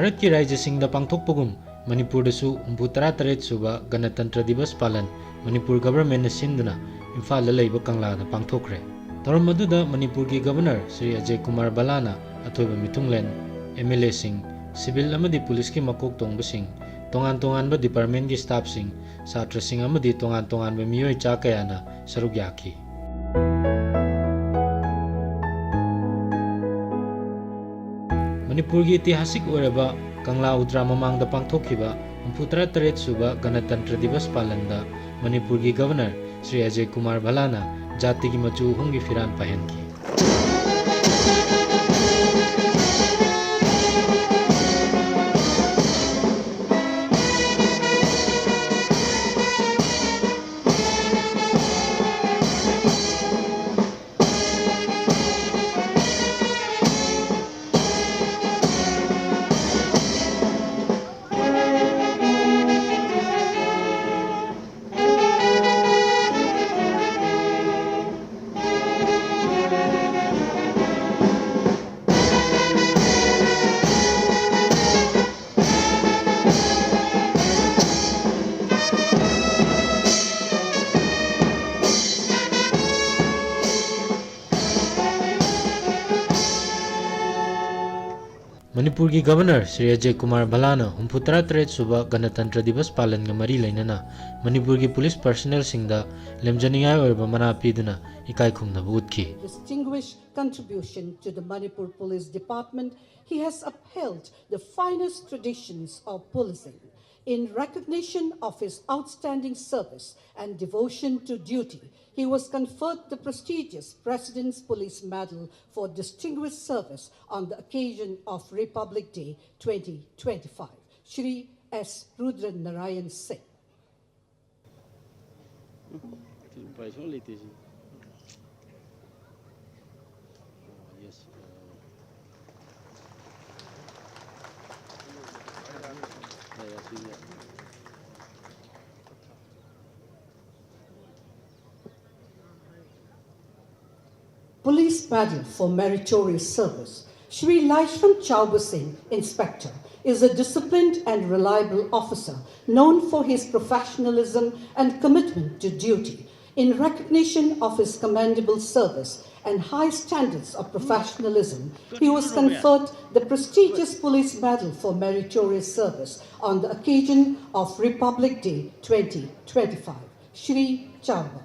Bharat ki Rajya Singda Pangthokpagum Manipur dasu 63 suba Ganatantra Divas Palan Manipur government na sinduna Imphal la leiba Kangla da pangthokre. Taram maduda Manipur ki governor Sri Ajay Kumar Balana athoiba mitunglen MLA sing civil amadi police ki makok tongba sing tongan ba department ki staff sing satra sing amadi tongan ba miyoi cha kayana saruk yaki. Manipur ki itihasik oraba Kangla Udra mamangda pangthokhiba 63 suba Ganatantra Divas Palanda Manipur ki governor Sri Ajay Kumar Balana jati ki machu hungi firan pahenki. Manipur ki governor Sri Ajay Kumar Balana 63 suba Ganatantra Divas Palan ga mari lainana Manipur ki police personnel singda lemjaningai oiba mana piduna ikai khumna utki. Distinguished contribution to the Manipur Police Department, he has upheld the finest traditions of policing. In recognition of his outstanding service and devotion to duty, he was conferred the prestigious President's Police Medal for Distinguished Service on the occasion of Republic Day 2025. Shri S. Rudra Narayan Singh. Police Medal for Meritorious Service. Shri Laishram Chauba Singh, Inspector, is a disciplined and reliable officer known for his professionalism and commitment to duty. In recognition of his commendable service and high standards of professionalism, he was conferred the prestigious Police Medal for Meritorious Service on the occasion of Republic Day 2025. Shri Chauba.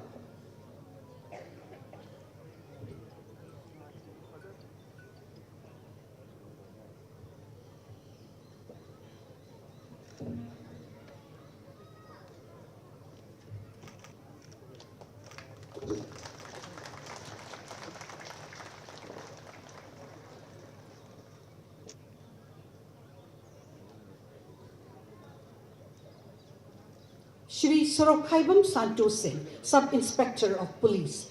Shri Sorokhaibam Santo Singh, Sub-Inspector of Police,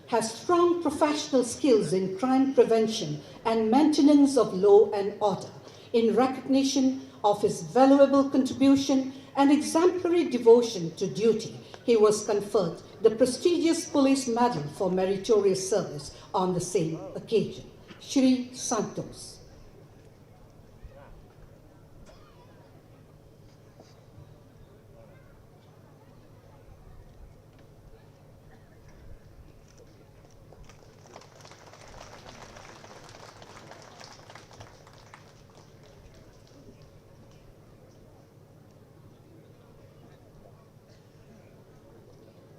has strong professional skills in crime prevention and maintenance of law and order. In recognition of his valuable contribution and exemplary devotion to duty, he was conferred the prestigious Police Medal for Meritorious Service on the same occasion. Shri Santos.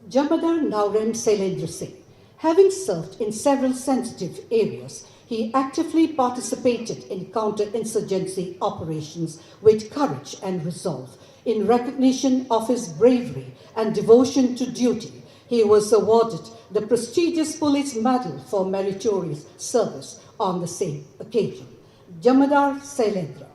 Jamadar Naurem Sailendra Singh. Having served in several sensitive areas, he actively participated in counter-insurgency operations with courage and resolve. In recognition of his bravery and devotion to duty, he was awarded the prestigious Police Medal for Meritorious Service on the same occasion. Jamadar Sailendra.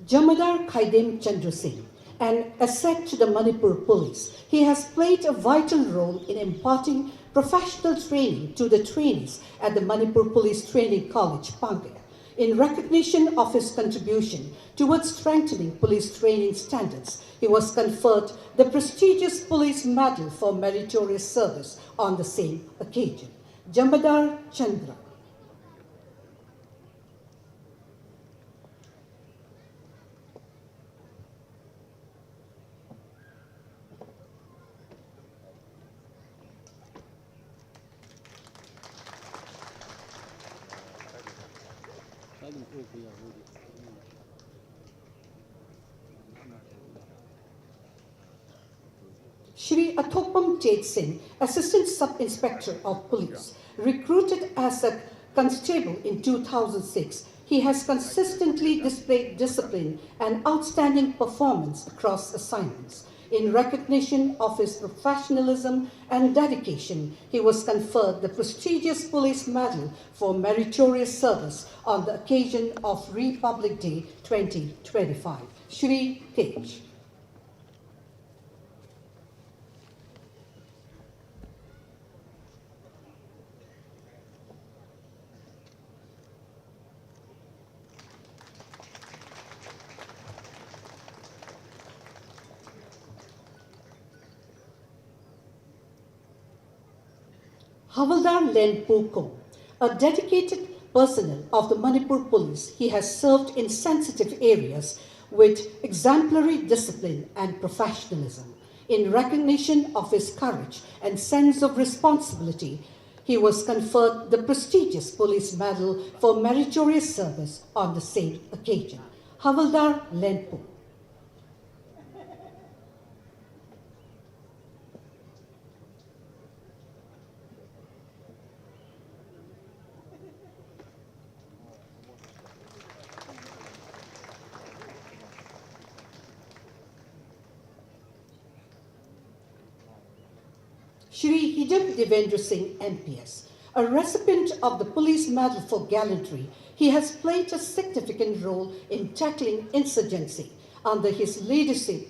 Jamadar Khaidem Chandra Singh, an asset to the Manipur Police, he has played a vital role in imparting professional training to the trainees at the Manipur Police Training College, Pange. In recognition of his contribution towards strengthening police training standards, he was conferred the prestigious Police Medal for Meritorious Service on the same occasion. Jamadar Chandra. Shri Athopam Tate Singh, Assistant Sub-Inspector of Police, recruited as a constable in 2006, he has consistently displayed discipline and outstanding performance across assignments. In recognition of his professionalism and dedication, he was conferred the prestigious Police Medal for Meritorious Service on the occasion of Republic Day 2025. Shri Tej. Havaldar Len Poko, a dedicated personnel of the Manipur Police, he has served in sensitive areas with exemplary discipline and professionalism. In recognition of his courage and sense of responsibility, he was conferred the prestigious Police Medal for Meritorious Service on the same occasion. Havaldar Len Poko. Shri Hidam Devendra Singh, MPS, a recipient of the Police Medal for Gallantry, he has played a significant role in tackling insurgency. Under his leadership,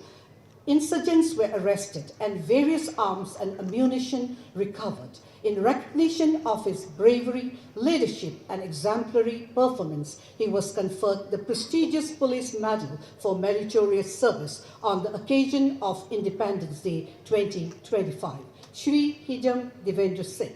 insurgents were arrested and various arms and ammunition recovered. In recognition of his bravery, leadership, and exemplary performance, he was conferred the prestigious Police Medal for Meritorious Service on the occasion of Independence Day 2025. Shri Hidam Devendra Singh.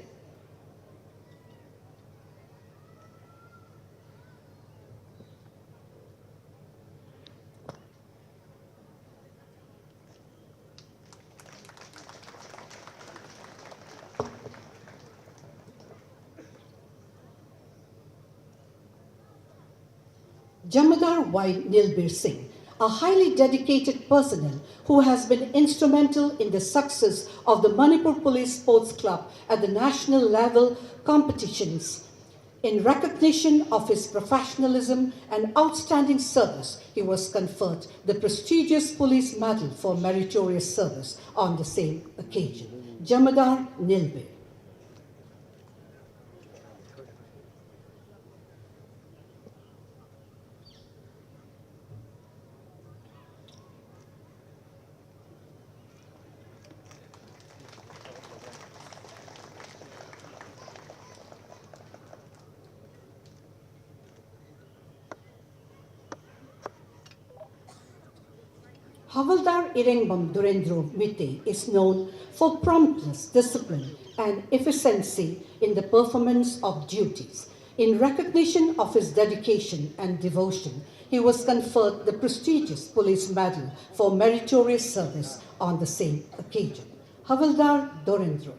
Jamadar Y. Nilbir Singh, a highly dedicated personnel who has been instrumental in the success of the Manipur Police Sports Club at the national level competitions. In recognition of his professionalism and outstanding service, he was conferred the prestigious Police Medal for Meritorious Service on the same occasion. Jamadar Nilbir. Havaldar Irengbam Durendro Mite is known for promptness, discipline, and efficiency in the performance of duties. In recognition of his dedication and devotion, he was conferred the prestigious Police Medal for Meritorious Service on the same occasion. Havaldar Durendro.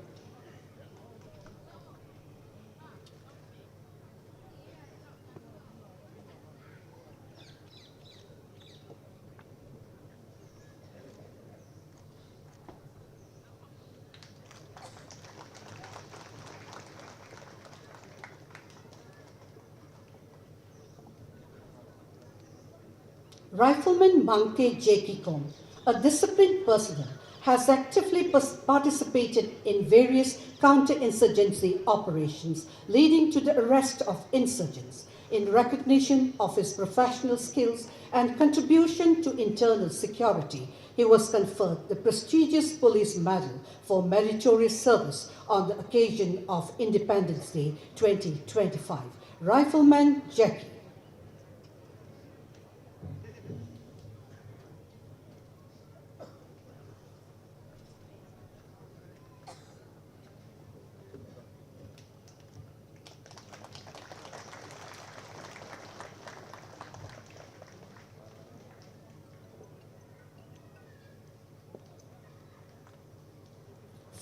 Rifleman Mangte Jekikom, a disciplined personnel, has actively participated in various counter-insurgency operations leading to the arrest of insurgents. In recognition of his professional skills and contribution to internal security, he was conferred the prestigious Police Medal for Meritorious Service on the occasion of Independence Day 2025. Rifleman Jackie.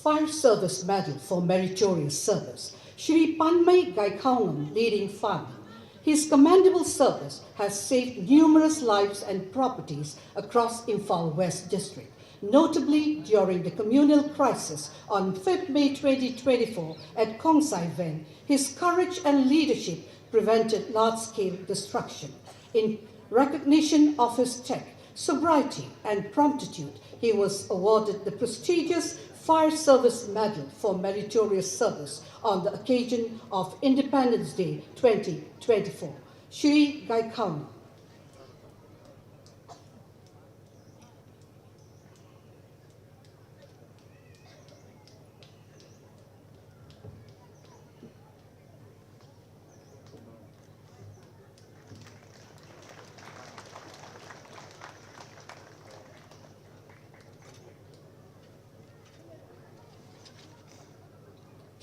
Fire Service Medal for Meritorious Service, Shri Panmay Gaikaungam, leading fireman. His commendable service has saved numerous lives and properties across Imphal West District, notably during the communal crisis on 5th May 2024 at Kongsai Ven. His courage and leadership prevented large-scale destruction. In recognition of his tech, sobriety, and promptitude, he was awarded the prestigious Fire Service Medal for Meritorious Service on the occasion of Independence Day 2024. Shri Gaikaung.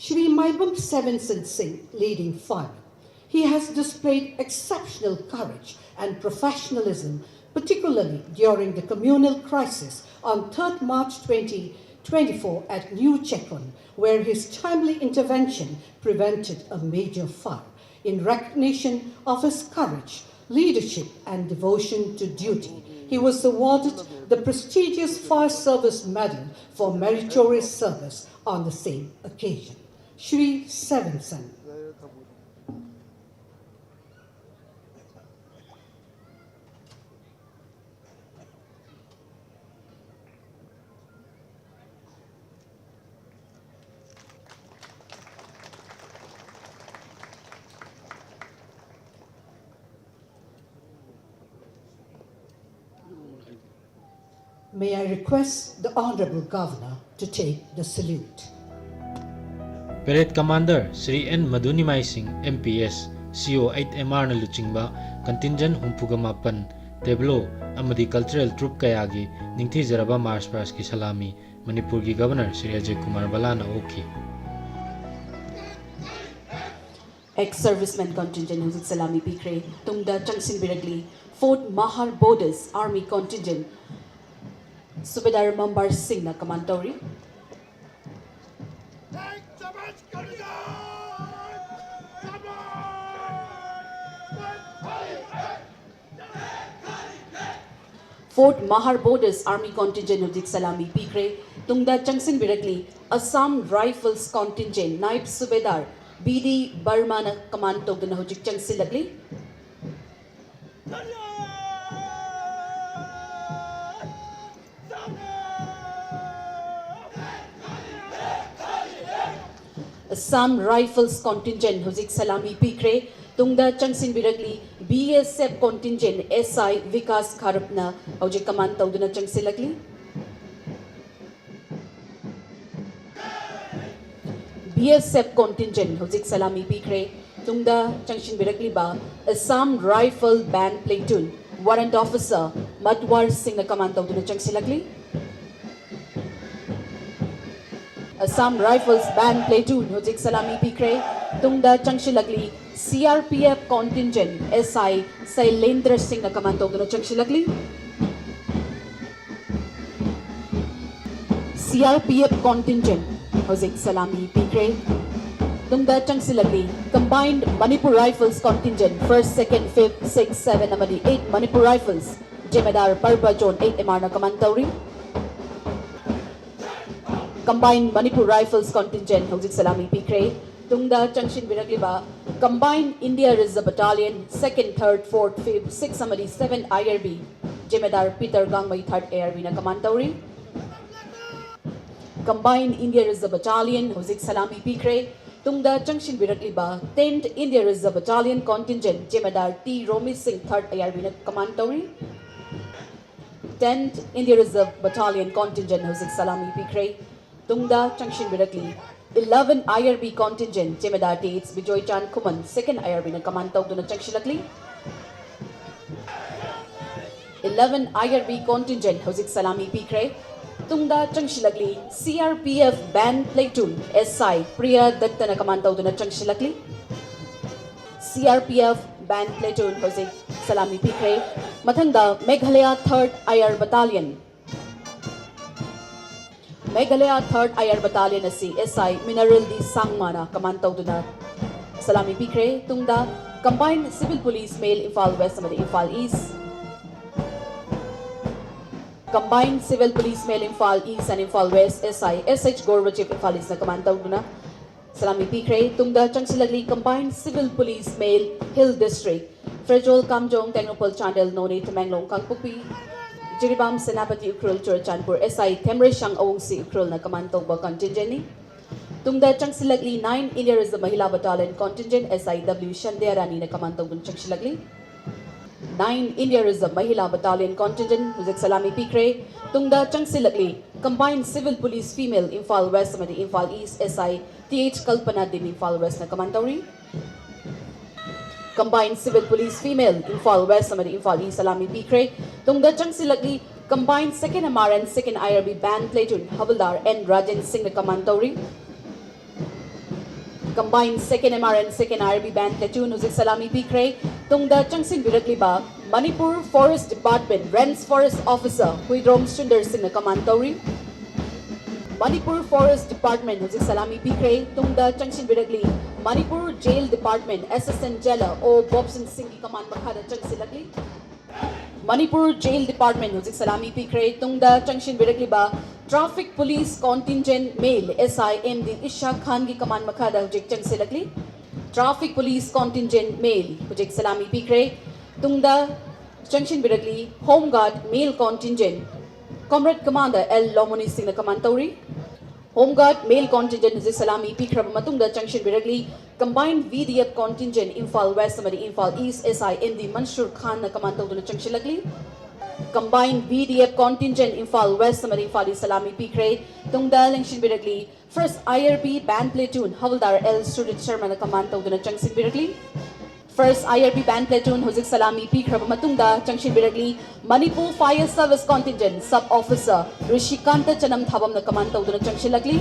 Shri Maibam Sevenson Singh, leading fireman. He has displayed exceptional courage and professionalism, particularly during the communal crisis on 3rd March 2024 at New Chekron, where his timely intervention prevented a major fire. In recognition of his courage, leadership, and devotion to duty, he was awarded the prestigious Fire Service Medal for Meritorious Service on the same occasion. Shri Sevenson. May I request the Honorable Governor to take the salute. Parade Commander Sri N. Madhunimai Singh, MPS, CO8MR na luchingba, Contingent Humpugamapan, Teblo, Amadi Cultural Troop Kayagi, Ningthi Zaraba March Past ki Salami, Manipur ki Governor Sri Ajay Kumar Balana Oki. Ex-serviceman contingent Huzuk Salami Pikre, Tungda Changsin Biragli, Fort Mahar Borders Army contingent, Subedar Mambar Singh na Kamantauri. Fort Mahar Borders Army Contingent Hujik Salami Pikre, Tungda Changsin Biragli, Assam Rifles Contingent, Naib Subedar, BD Barmana Command Togdana Hujik Changsin Lagli. Assam Rifles Contingent Hujik Salami Pikre, Tungda Changsin Biragli, BSF Contingent SI Vikas Kharapna Hujik Command Togdana Changsin Lagli. BSF Contingent Hujik Salami Pikre, Tungda Changsin Biragli ba, Assam Rifle Band Platoon, Warrant Officer Matwar Singh na Command Togdana Changsin Lagli. Assam Rifles Band Platoon Hujik Salami Pikre, Tungda Changsin Lagli, CRPF Contingent SI Sailendra Singh na Command Togdana Changsin Lagli. CRPF Contingent Hujik Salami Pikre, Tungda Changsin Lagli, Combined Manipur Rifles Contingent 1st, 2nd, 5th, 6th, 7th, Amadi 8 Manipur Rifles, Jemedar Parba Zone 8 MR na Command Tauri. Combined Manipur Rifles Contingent Hujik Salami Pikre, Tungda Changsin Biragli ba, Combined India Reserve Battalion 2nd, 3rd, 4th, 5th, 6th, Amadi 7th IRB, Jemedar Peter Gangmai 3rd ARB na Command Tauri. Combined India Reserve Battalion Hujik Salami Pikre, tungda changsinbirikliba 10th India Reserve Battalion contingent Jemadar T Romi Singh 3rd IRB na command tawri 10th India Reserve Battalion contingent hosik salami pikre tungda changsinbirikli 11 IRB contingent Jemadar T Bijoy Chan Kuman 2nd IRB na command tawduna changsilakli 11 IRB contingent hosik salami pikre tungda changsilakli CRPF band platoon SI Priya Datta na command tawduna changsilakli CRPF band platoon hosik salami pikre mathangda Meghalaya 3rd IR battalion Meghalaya 3rd IR battalion asi SI Mineral D Sangmana command tawduna salami pikre tungda combined civil police male Imphal West amadi Imphal East Combined Civil Police Male Imphal East and Imphal West SI SH Gorbachev Imphal East na command tawduna salami pikre tungda changsilagli Combined Civil Police Male Hill District Frejol Kamjong Tengnopal Chandel Noni Temenglong Kangpupi Jiribam Senapati Ukrul Churchanpur SI Temre Shang Awungsi Ukrul na command tawba contingent ni tungda changsilagli 9 India Reserve Mahila Battalion contingent SIW Shandearani na command tawdun changsilagli 9 India Reserve Mahila Battalion contingent hujik salami pikre tungda changsilagli Combined Civil Police Female Imphal West amadi Imphal East SI TH Kalpana Dim Imphal West na command tawri Combined Civil Police Female Imphal West amadi Imphal East salami pikre tungda changsilagli Combined 2nd MR and 2nd IRB band platoon Havildar N Rajan Singh na command tawri Combined 2nd MR and 2nd IRB band platoon hujik salami pikre tungda changsinbirikliba Manipur Forest Department Rents Forest Officer Huidrom Sundar Singh na command tawri Manipur Forest Department hujik salami pikre tungda changsinbirikli Manipur Jail Department Assistant Jailer O Bobson Singh ki command makhada changsilagli Manipur Jail Department hujik salami pikre tungda changsinbirikliba Traffic Police Contingent Male SI MD Isha Khan ki command makhada hujik changsilagli Traffic Police Contingent Male hujik salami pikre tungda changsinbirikli Home Guard Male Contingent Comrade Commander L Lomoni Singh na command tawri Home Guard Male Contingent hujik salami pikra matungda changsinbirikli Combined VDF Contingent Imphal West amadi Imphal East SI MD Mansur Khan na command tawduna changsilagli Combined VDF Contingent Imphal West amadi Imphal East salami pikre tungda changsinbirikli First IRB Band Platoon Havildar L Sudit Sharma na command tawduna changsinbirikli First IRB Band Platoon hujik salami pikra matungda changsinbirikli Manipur Fire Service Contingent Sub Officer Rishikanta Chanam Thabam na command tawduna changsilagli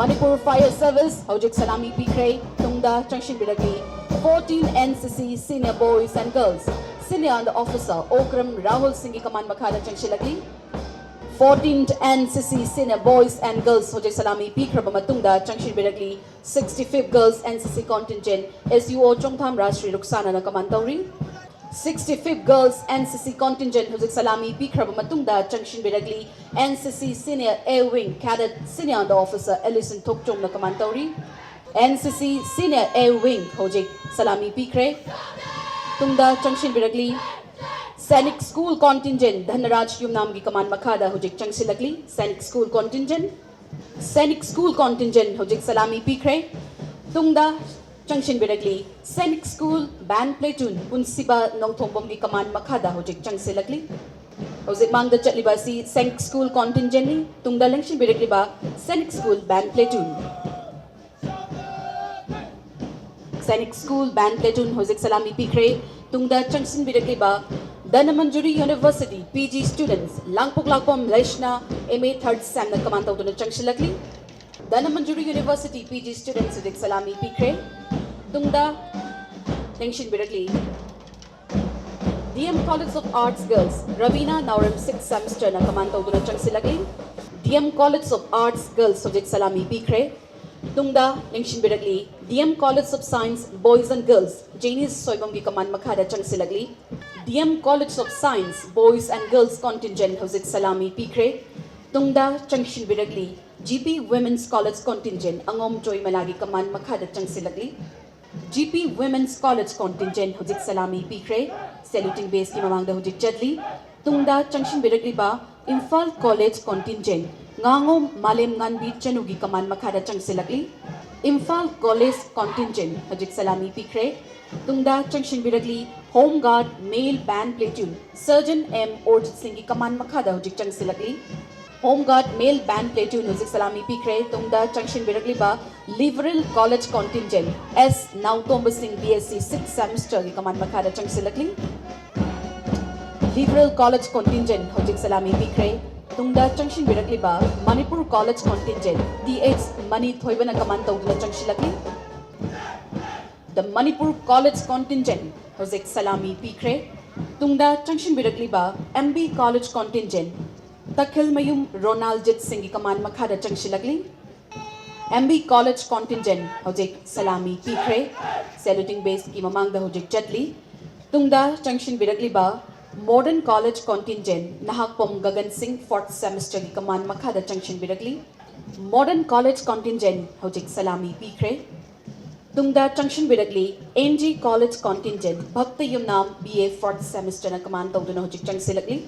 Manipur Fire Service hujik salami pikre tungda changsinbirikli 14 NCC Senior Boys and Girls Senior Under Officer Okram Rahul Singh ki command makhada changsilagli 14th NCC Senior Boys and Girls hujik salami pikra matungda changsinbirikli 65th Girls NCC Contingent SUO Chongtham Rashri Ruksana na command tawri 65th Girls NCC Contingent hujik salami pikra matungda changsinbirikli NCC Senior Air Wing Cadet Senior Under Officer Ellison Thokchom na command tawri NCC Senior Air Wing hujik salami pikre tungda changsinbirikli Sainik School Contingent Dhanaraj Yumnam ki command makhada hujik changsilagli Sainik School Contingent hujik salami pikre tungda changsinbirikli Sainik School Band Platoon Punsiba Nongthombom ki command makhada hujik changsilagli hujik mangda chatliba si Sainik School Contingent ni tungda changsinbirikliba Sainik School Band Platoon Sainik School Band Platoon hujik salami pikre tungda changsinbirikliba Danamanjuri University PG students Langpuk Lakpom Leshna MA 3rd Sem na command tawduna changsilagli Danamanjuri University PG students hujik salami pikre tungda changsinbirikli DM College of Arts Girls Ravina Nauram 6th semester na command tawduna changsilagli DM College of Arts Girls hujik salami pikre tungda changsinbirikli DM College of Science Boys and Girls Janice Soibam ki command makhada changsilagli DM College of Science Boys and Girls Contingent hujik salami pikre tungda changsinbirikli GP Women's College Contingent Angom Joy Malagi command makhada changsilagli GP Women's College Contingent hujik salami pikre saluting base ki mamangda hujik chadli tungda changsinbirikli ba Imphal College Contingent Ngangom Malem Nganbi Chanugi command makhada changsilagli Imphal College Contingent Hojik Salami Pikre Tungda Changshin Biragli Home Guard Male Band Platoon Surgeon M Orjit Singh ki command makhada Hojik Chang Silakli Home Guard Male Band Platoon Hojik Salami Pikre Tungda Changshin Biragli ba Liberal College Contingent S Nautomba Singh BSc 6th semester ki command makhada Chang Silakli Liberal College Contingent Hojik Salami Pikre Tungda Changshin Biragli ba Manipur College Contingent DH Mani Thoibana Command Tawdula Changshilakli The Manipur College Contingent Hojik Salami Pikre Tungda Changshin Biragli ba MB College Contingent Takhil Mayum Ronaldjit Singh Command Makhada Changshilakli MB College Contingent Hojik Salami Pikre Saluting Base ki mamang da Hojik Jatli Tungda Changshin Biragli ba Modern College Contingent Nahakpom Gagan Singh 4th semester ki command makhada Changshin Biragli Modern College Contingent Hojik Salami Pikre Tungda Changshin Biragli NG College Contingent Bhakta Yumnam BA 4th semester na command tawduna Hojik Chang Silakli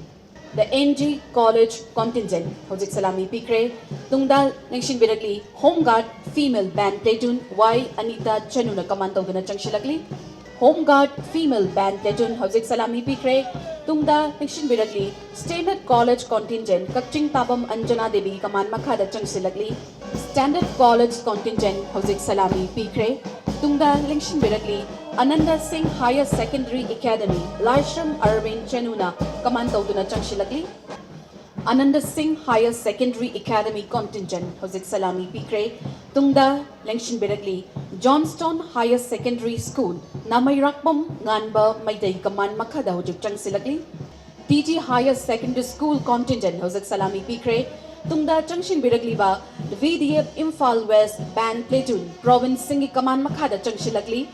The NG College Contingent Hojik Salami Pikre Tungda Changshin Biragli Home Guard Female Band Platoon Y Anita Chanu na command tawduna Chang Silakli Home Guard Female Band Platoon Hojik Salami Pikre Tungda Changshin Biragli Standard College Contingent Kakching Tabam Anjana Devi Command Makhada Chang Silakli Standard College Contingent Hojik Salami Pikre Tungda Changshin Biragli Ananda Singh Higher Secondary Academy Laishram Arvind Chanuna Command Tawduna Chang Silakli Ananda Singh Higher Secondary Academy Contingent Hojik Salami Pikre Tungda Changshin Biragli Johnstone Higher Secondary School Namayrakpam Nganba Maidai Command Makhada Hojik Chang Silakli TG Higher Secondary School Contingent Hojik Salami Pikre Tungda Changshin Biragli ba VDF Imphal West Band Platoon Province Singh Command Makhada Chang Silakli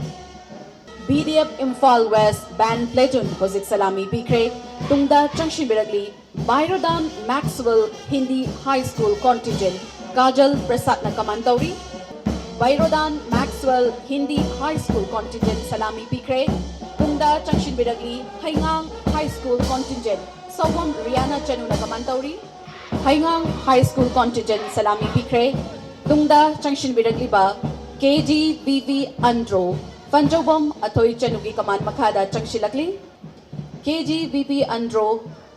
BDF Imphal West Band Platoon Hojik Salami Pikre Tungda Changshin Biragli Byrodan Maxwell Hindi High School Contingent Kajal Prasad na command tawri Byrodan Maxwell Hindi High School Contingent Salami Pikre Tungda Changshin Biragli Haingang High School Contingent Sawam Riana Chanu na command tawri Haingang High School Contingent Salami Pikre Tungda Changshin Biragli ba KGVV Andro Fanjobam Athoy Chanu ki command makhada Chang Silakli KGVV Andro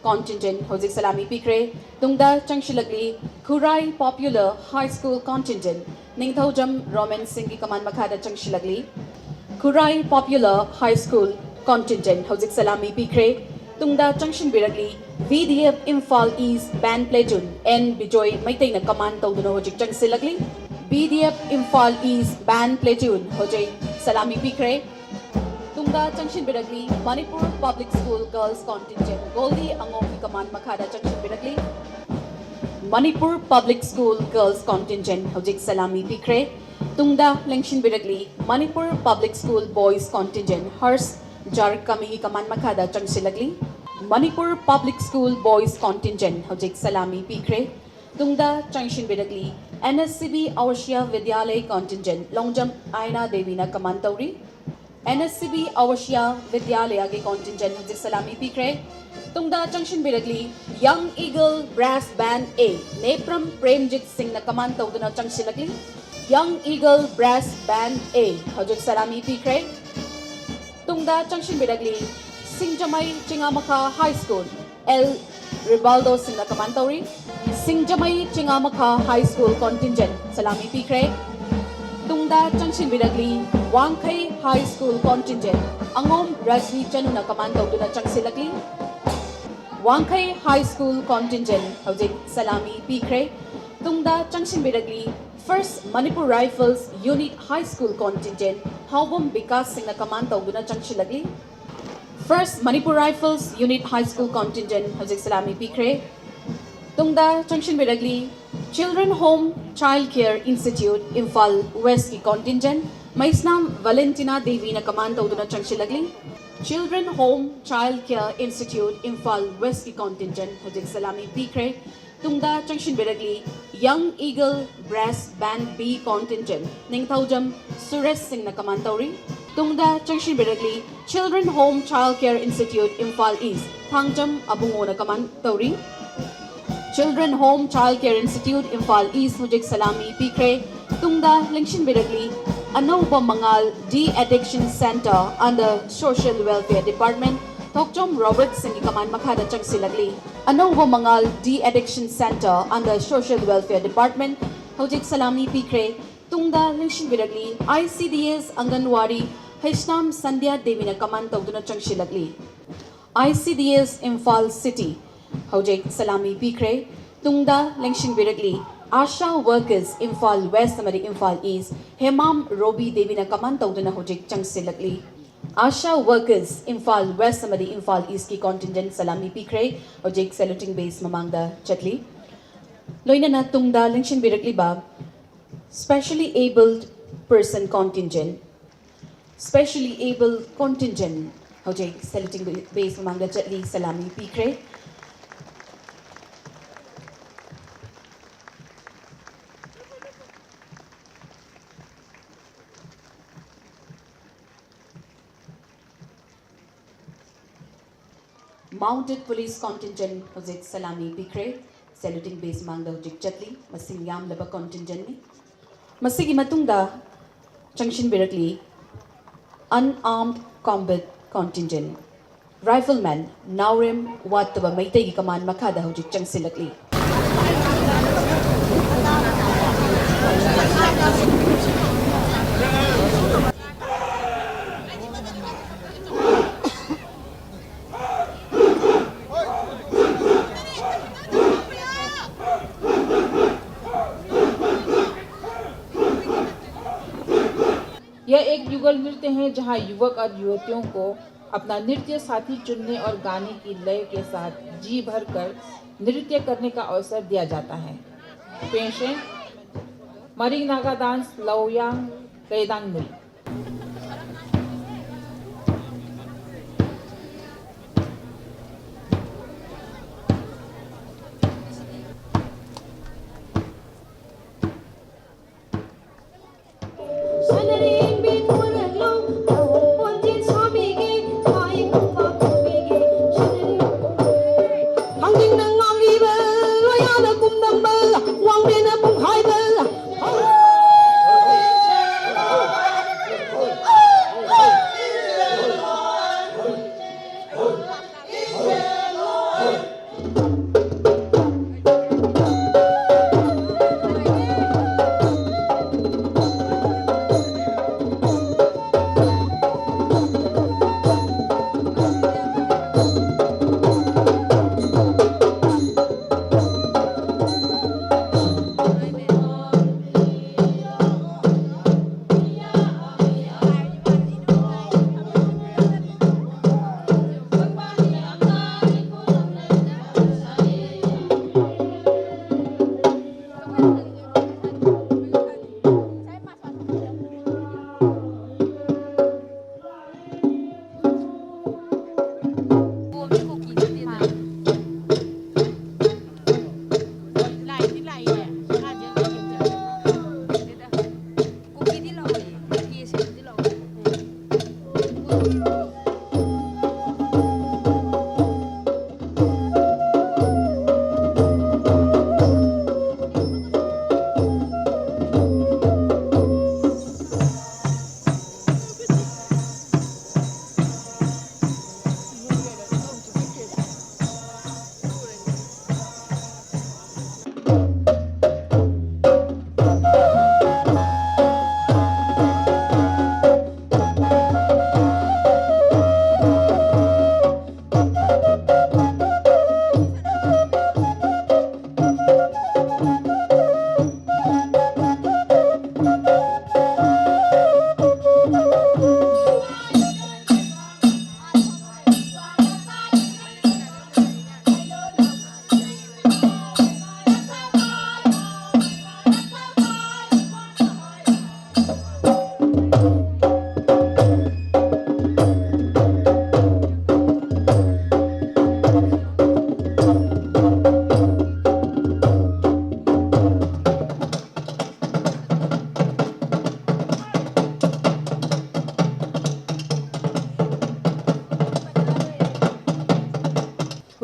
Contingent Hojik Salami Pikre Tungda Chang Silakli Kurai Popular High School Contingent Ningthaujam Roman Singh ki command makhada Chang Silakli Kurai Popular High School Contingent Hojik Salami Pikre Tungda Changshin Biragli VDF Imphal East Band Platoon N Bijoy Maitai na command tawduna Hojik Chang Silakli BDF Imphal East Band Platoon Hojik Salami Pikre Tungda Changshin Biragli Manipur Public School Girls Contingent Goldie Angom ki command makhada Changshin Biragli Manipur Public School Girls Contingent Hojik Salami Pikre Tungda Changshin Biragli Manipur Public School Boys Contingent Hers Jarkami ki command makhada Chang Silakli Manipur Public School Boys Contingent Hojik Salami Pikre Tungda Changshin Biragli NSCB Awashya Vidyalay Contingent Longjam Aina Devi na command tawri NSCB Awashya Vidyalaya ke contingent Hojik Salami Pikre Tungda Changshin Biragli Young Eagle Brass Band A Nepram Premjit Singh na command tawduna Chang Silakli Young Eagle Brass Band A Hojik Salami Pikre Tungda Changshin Biragli Singjamai Chingamakha High School L Ribaldo Singh na command tawri Singjamai Chingamakha High School Contingent Salami Pikre Tungda Changshin Biragli Wangkai High School Contingent Angom Rajni Chanu na command tawduna Chang Silakli Wangkai High School Contingent Hojik Salami Pikre Tungda Changshin Biragli First Manipur Rifles Unit High School Contingent Haubom Bikas Singh na command tawduna Chang Silakli First Manipur Rifles Unit High School Contingent Hojik Salami Pikre Tungda Changshin Biragli Children Home Child Care Institute Imphal West ki contingent Maisnam Valentina Devi na command tawduna Chang Silakli Children Home Child Care Institute Imphal West ki contingent Hojik Salami Pikre Tungda Changshin Biragli Young Eagle Brass Band B contingent Ningthaujam Suresh Singh na command tawri Tungda Changshin Biragli Children Home Child Care Institute Imphal East Thangjam Abungo na command tawri Children Home Child Care Institute, Imphal East, Hojik Salami, Pikre, Tungda, Lingshin Biragli, Anova Mangal De-Addiction Center under Social Welfare Department, Tokjom Robert Singh Kaman Makhada Changsilagli, Anova Mangal De-Addiction Center under Social Welfare Department, Hojik Salami, Pikre, Tungda, Lingshin Biragli, ICDS Anganwadi, Hishnam Sandhya Devina Kaman Tokduna Changsilagli, ICDS Imphal City, Hojik Salami Pikre, Tungda, Lengshin Biragli, Asha Workers, Imphal West, Amari Imphal East, Hemam Robi Devina Kaman Tokduna Hojik Changsilagli, Asha Workers, Imphal West, Amari Imphal East ki contingent Salami Pikre, Hojik Saluting Base Mamangda Chatli, Loina na Tungda, Lengshin Biragli ba, Specially Abled Person Contingent, Specially Able Contingent, Hojik Saluting Base Mamangda Chatli, Salami Pikre, Mounted Police Contingent, Hojik Salami Pikre, Saluting Base Mamangda Hojik Chatli, Masing Yam Laba Contingent ni. Masigi Matungda, Changshin Biragli, Unarmed Combat Contingent, Rifleman, Naurim Wattaba Maitegi Kaman Makada Hojik Changsilagli. यह एक युगल नृत्य है जहां युवक और युवतियों को अपना नृत्य साथी चुनने और गाने की लय के साथ जी भर कर नृत्य करने का अवसर दिया जाता है। पेश है मरिंग नागा डांस लौयांग कैदांग मुई।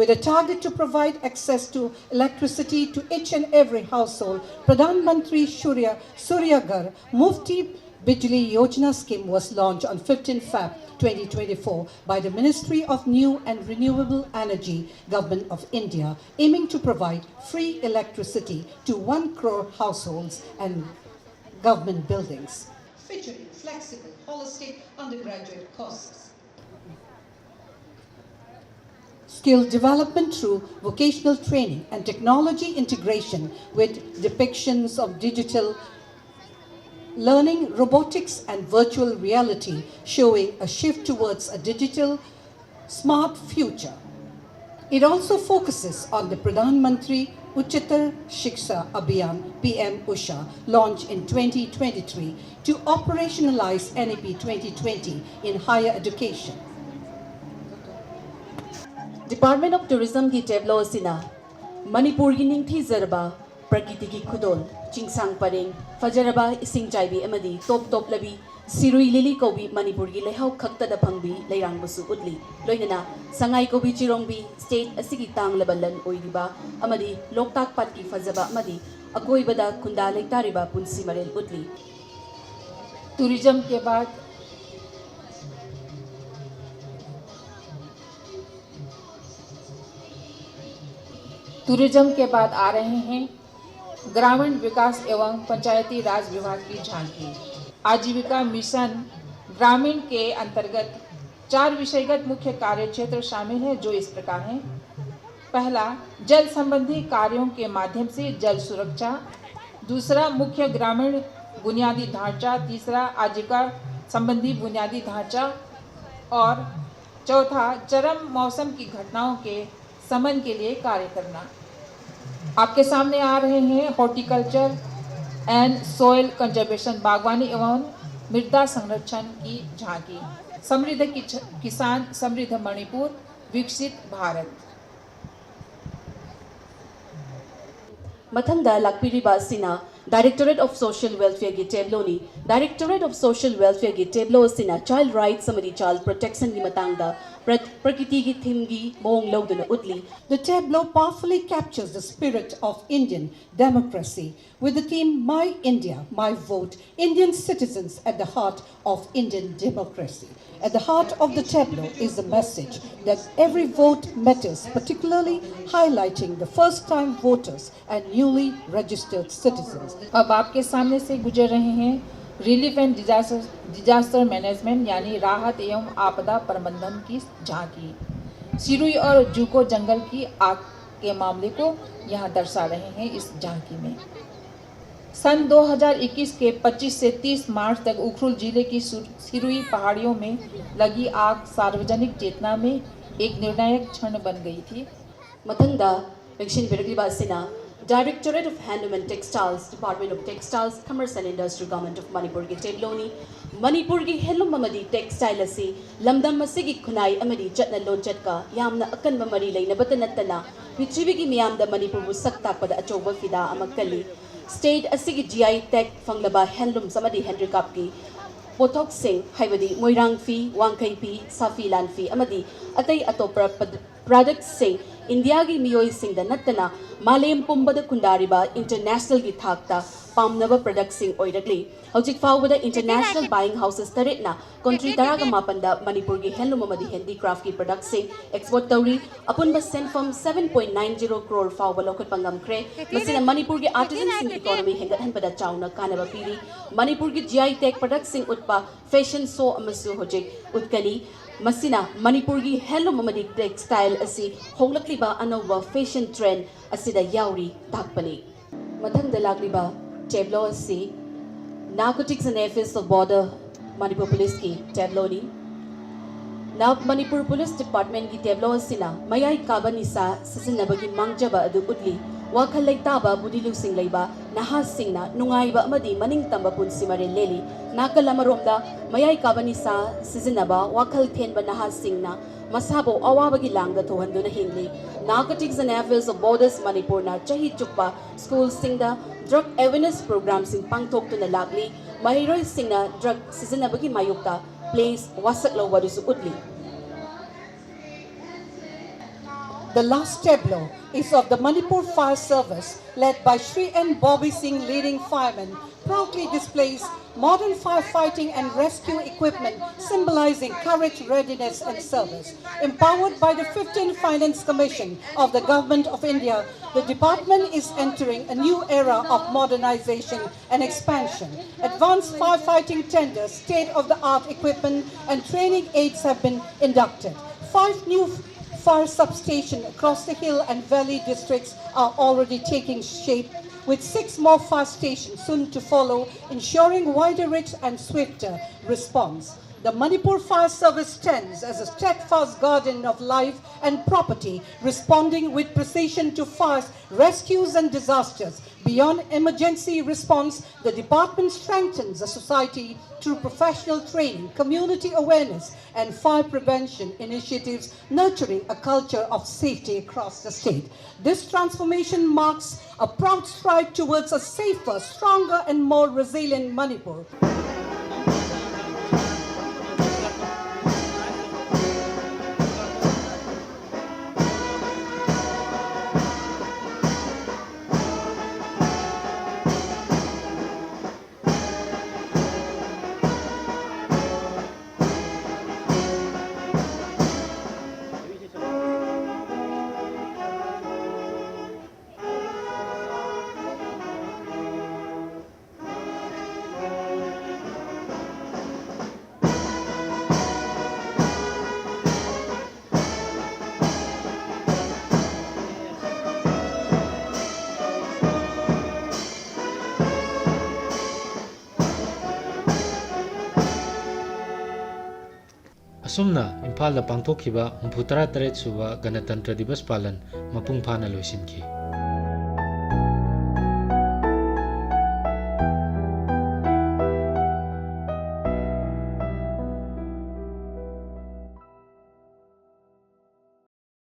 With a target to provide access to electricity to each and every household, Pradhan Mantri Surya Ghar Mufti Bijli Yojana scheme was launched on 15 Feb 2024 by the Ministry of New and Renewable Energy, Government of India, aiming to provide free electricity to 1 crore households and government buildings. Featuring flexible, holistic undergraduate courses. Skill development through vocational training and technology integration with depictions of digital learning, robotics and virtual reality, showing a shift towards a digital, smart future. It also focuses on the Pradhan Mantri Uchchatar Shiksha Abhiyan PM Usha, launched in 2023 to operationalize NEP 2020 in higher education. Department of Tourism की tableau सिना मणिपुर की निंथी जरबा प्रकृति की खुदोल चिंगसांग परेंग फजरबा इसिंग चाइबी अमदी top top लबी Shirui lily कोबी मणिपुर की लेहाव खक्तदा फंगबी लेरांग बसु उतली लोइनना संगाई कोबी चिरोंबी state असिगी तांग लबलन ओइरिबा अमदी लोकताक पाट की फजबा अमदी अकोइबदा खुंदा लेतारिबा पुंसी मरेल उतली टूरिज्म के बाद आ रहे हैं ग्रामीण विकास एवं पंचायती राज विभाग की झांकी। आजीविका मिशन ग्रामीण के अंतर्गत 4 विषयगत मुख्य कार्य क्षेत्र शामिल हैं, जो इस प्रकार हैं। पहला, जल संबंधी कार्यों के माध्यम से जल सुरक्षा। दूसरा, मुख्य ग्रामीण बुनियादी ढांचा। तीसरा, आजीविका संबंधी बुनियादी ढांचा। और चौथा, चरम मौसम की घटनाओं के समन के लिए कार्य करना। आपके सामने आ रहे हैं हॉर्टिकल्चर एंड सोइल कंजर्वेशन, बागवानी एवं मृदा संरक्षण की झांकी। समृद्ध किसान, समृद्ध मणिपुर, विकसित भारत। मथंदा लाकपिरिबा सिना डायरेक्टोरेट ऑफ सोशल वेलफेयर की टेबलोनी डायरेक्टोरेट ऑफ सोशल वेलफेयर की टेबलो सिना चाइल्ड राइट्स समरी चाइल्ड प्रोटेक्शन की मतंगदा प्रकृति की थीम की मोंग लौदना उतली। The tableau powerfully captures the spirit of Indian democracy with the theme My India, My Vote, Indian citizens at the heart of Indian democracy. At the heart of the tableau is the message that every vote matters, particularly highlighting the first-time voters and newly registered citizens. अब आपके सामने से गुजर रहे हैं relief and disaster management यानी राहत एवं आपदा प्रबंधन की झांकी। सिरुई और जूको जंगल की आग के मामले को यहाँ दर्शा रहे हैं इस झांकी में। सन 2021 के 25 से 30 मार्च तक उखरुल जिले की सिरुई पहाड़ियों में लगी आग सार्वजनिक चेतना में एक निर्णायक क्षण बन गई थी। मथंदा दक्षिण बिरगलीबा सिना Directorate of Handloom and Textiles, Department of Textiles, Commerce and Industry, Government of Manipur की टेबलोनी मणिपुर की हेलुम अमदी टेक्सटाइल असी लमदम असिगी खुनाई अमदी चटना लोंचट का यामना अकन मरी लेनबत नत्तना पृथ्वी की मियामदा मणिपुर बु सक्तापद अचौब फिदा अमकली स्टेट असिगी GI टैग फंगलबा हेलुम समदी हैंड्रीक्राफ्ट की पोथोक सिंह हाइबदी मोइरांग फी वांखई फी साफी लान फी अमदी अतई अतोपर प्रोडक्ट सिंह इंडिया की मियोई सिंह नत्तना मालेम पुंबद खुंडारिबा इंटरनेशनल की थाकता पामनब प्रोडक्ट सिंह ओइरगली हौजिक फाउबद इंटरनेशनल बाइंग हाउसेस तरेटना कंट्री तरागा मापंदा मणिपुर की हैंडलूम अमदी हैंडीक्राफ्ट की प्रोडक्ट सिंह एक्सपोर्ट तौरी अपुनब सेंफम 7.90 करोड़ फाउब लौखट पंगमख्रे मसिना मणिपुर की आर्टिजन सिंह इकोनॉमी हेंगतहनबदा चाउना कानब पीरी मणिपुर की GI टैग प्रोडक्ट सिंह उत्पा फैशन शो अमसु हौजिक उतकली मसिना मणिपुर की हैंडलूम अमदी टेक्सटाइल असी होंगलक्लिबा अनौबा फैशन ट्रेंड असिदा याउरी ताकपनी मथंगदा लाकलिबा टेबलो असी narcotics and affairs of border Manipur police की टेबलोनी नाब मणिपुर पुलिस डिपार्टमेंट की टेबलो असिना मयाई काबनिसा सिसिनबगी मांगजबा अदु उतली वाखल लेताबा बुदिलु सिंह लेबा नहा सिंहना नुंगाइबा अमदी मनिंग तंबा पुंसी मरे लेली नाकल अमरोमदा मयाई काबनिसा सिजिनबा वाखल थेनबा नहा सिंहना मसाबो अवाबगी लांगदा थोहंदुना हिंगली narcotics and affairs of borders Manipur ना चही चुप्पा स्कूल सिंगदा ड्रग अवेयरनेस प्रोग्राम सिंह पांगथोक्तुना लागली महिरोय सिंहना ड्रग सिजिनबगी मायुक्ता प्लेस वासक लौबदुसु उतली The last tableau is of the Manipur Fire Service, led by Shri N. Bobby Singh, leading fireman, proudly displays modern firefighting and rescue equipment symbolizing courage, readiness and service. Empowered by the 15th Finance Commission of the Government of India, the department is entering a new era of modernization and expansion. Advanced firefighting tenders, state-of-the-art equipment and training aids have been inducted. 5 new fire substations across the hill and valley districts are already taking shape, with 6 more fire stations soon to follow, ensuring wider reach and swifter response. The Manipur Fire Service stands as a steadfast guardian of life and property, responding with precision to fires, rescues and disasters. Beyond emergency response, the department strengthens the society through professional training, community awareness and fire prevention initiatives, nurturing a culture of safety across the state. This transformation marks a proud stride towards a safer, stronger and more resilient Manipur. Asumna Imphal da pangthokhiba 63 suba Ganatantra Divas Palan mapung phana loisinki.